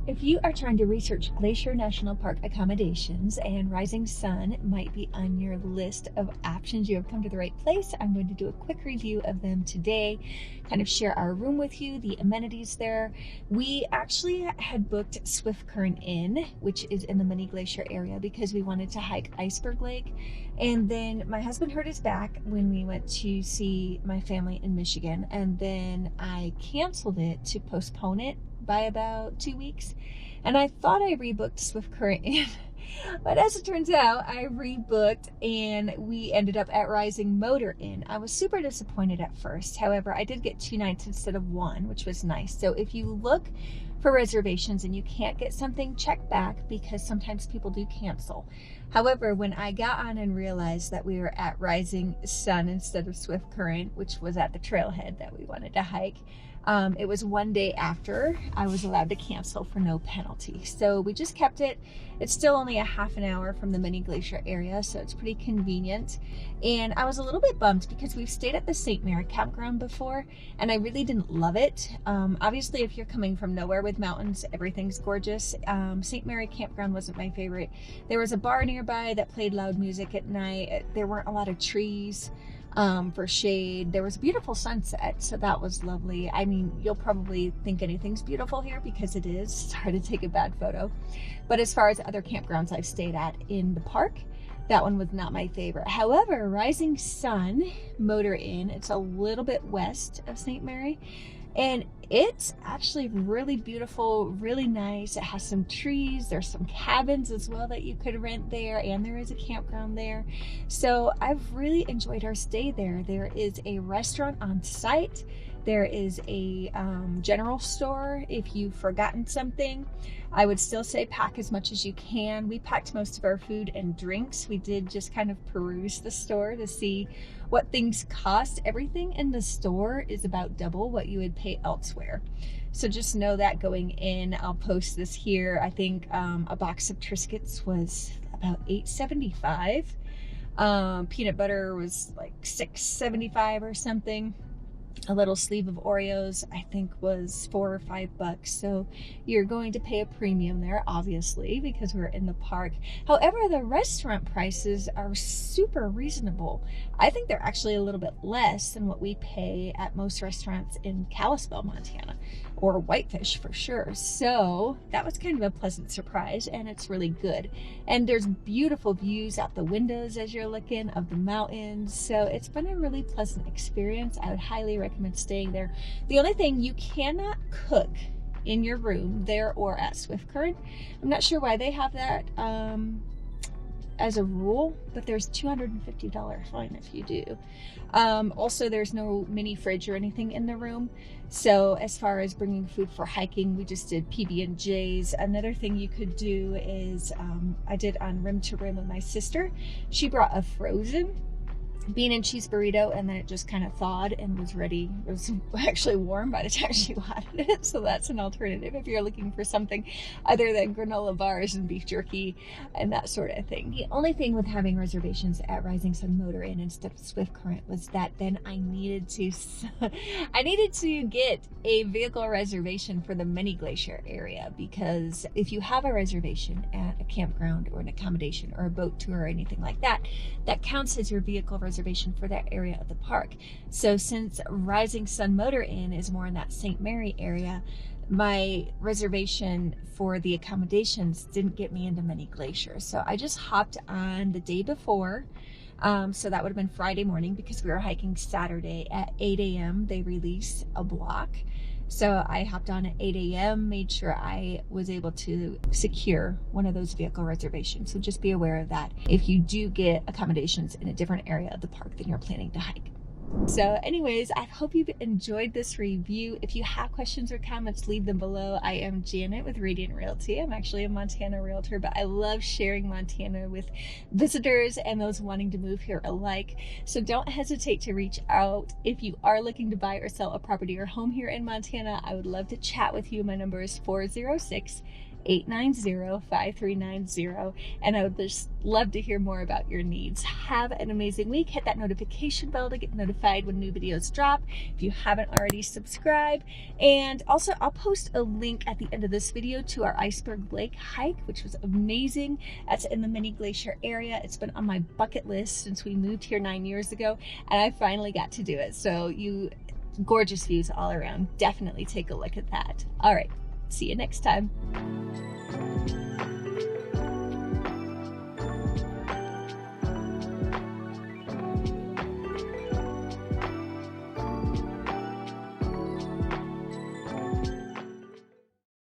If you are trying to research Glacier National Park accommodations and Rising Sun might be on your list of options, you have come to the right place. I'm going to do a quick review of them today, kind of share our room with you, the amenities there. We actually had booked Swift Current Inn, which is in the Mini Glacier area, because we wanted to hike Iceberg Lake. And then my husband hurt his back when we went to see my family in Michigan. And then I canceled it to postpone it by about 2 weeks, and I thought I rebooked Swift Current Inn, but as it turns out, I rebooked and we ended up at Rising Motor Inn. I was super disappointed at first. However, I did get 2 nights instead of 1, which was nice. So if you look for reservations and you can't get something, check back, because sometimes people do cancel. However, when I got on and realized that we were at Rising Sun instead of Swift Current, which was at the trailhead that we wanted to hike, it was 1 day after I was allowed to cancel for no penalty. So we just kept it. It's still only a half an hour from the Mini Glacier area, so it's pretty convenient. And I was a little bit bummed because we've stayed at the St. Mary Campground before, and I really didn't love it. Obviously, if you're coming from nowhere with mountains, everything's gorgeous. St. Mary Campground wasn't my favorite. There was a bar nearby that played loud music at night. There weren't a lot of trees for shade. There was a beautiful sunset, so that was lovely. I mean, you'll probably think anything's beautiful here because it is. It's hard to take a bad photo. But as far as other campgrounds I've stayed at in the park, that one was not my favorite. However, Rising Sun Motor Inn, it's a little bit west of St. Mary, and it's actually really beautiful, really nice. It has some trees. There's some cabins as well that you could rent there, and there is a campground there. So I've really enjoyed our stay there. There is a restaurant on site. There is a general store if you've forgotten something. I would still say pack as much as you can. We packed most of our food and drinks. We did just kind of peruse the store to see what things cost. Everything in the store is about double what you would pay elsewhere. So just know that going in. I'll post this here. I think a box of Triscuits was about $8.75. Peanut butter was like $6.75 or something. A little sleeve of Oreos, I think, was $4 or $5. So you're going to pay a premium there, obviously, because we're in the park. However, the restaurant prices are super reasonable. I think they're actually a little bit less than what we pay at most restaurants in Kalispell, Montana, or Whitefish for sure. So that was kind of a pleasant surprise, and it's really good. And there's beautiful views out the windows as you're looking of the mountains. So it's been a really pleasant experience. I would highly recommend staying there. The only thing, you cannot cook in your room there or at Swift Current. I'm not sure why they have that as a rule, but there's $250 fine if you do. Also, there's no mini fridge or anything in the room. So as far as bringing food for hiking, we just did PB&Js. Another thing you could do is, I did on Rim to Rim with my sister. She brought a frozen bean and cheese burrito, and then it just kind of thawed and was ready. It was actually warm by the time she wanted it, so that's an alternative if you're looking for something other than granola bars and beef jerky and that sort of thing. The only thing with having reservations at Rising Sun Motor Inn instead of Swift Current was that then I needed to get a vehicle reservation for the Mini Glacier area, because if you have a reservation at a campground or an accommodation or a boat tour or anything like that, that counts as your vehicle reservation for that area of the park. So since Rising Sun Motor Inn is more in that St. Mary area, my reservation for the accommodations didn't get me into Mini Glacier. So I just hopped on the day before. So that would have been Friday morning, because we were hiking Saturday at 8 a.m. They release a block. So I hopped on at 8 a.m., made sure I was able to secure one of those vehicle reservations. So just be aware of that if you do get accommodations in a different area of the park than you're planning to hike. So anyways, I hope you've enjoyed this review. If you have questions or comments, leave them below. I am Janet with Radiant Realty. I'm actually a Montana realtor, but I love sharing Montana with visitors and those wanting to move here alike. So don't hesitate to reach out. If you are looking to buy or sell a property or home here in Montana, I would love to chat with you. My number is 406 890-5390, and I would just love to hear more about your needs. Have an amazing week. Hit that notification bell to get notified when new videos drop if you haven't already subscribed. And also, I'll post a link at the end of this video to our Iceberg Lake hike, which was amazing. That's in the mini glacier area. It's been on my bucket list since we moved here 9 years ago, and I finally got to do it. So gorgeous views all around. Definitely take a look at that. All right, see you next time.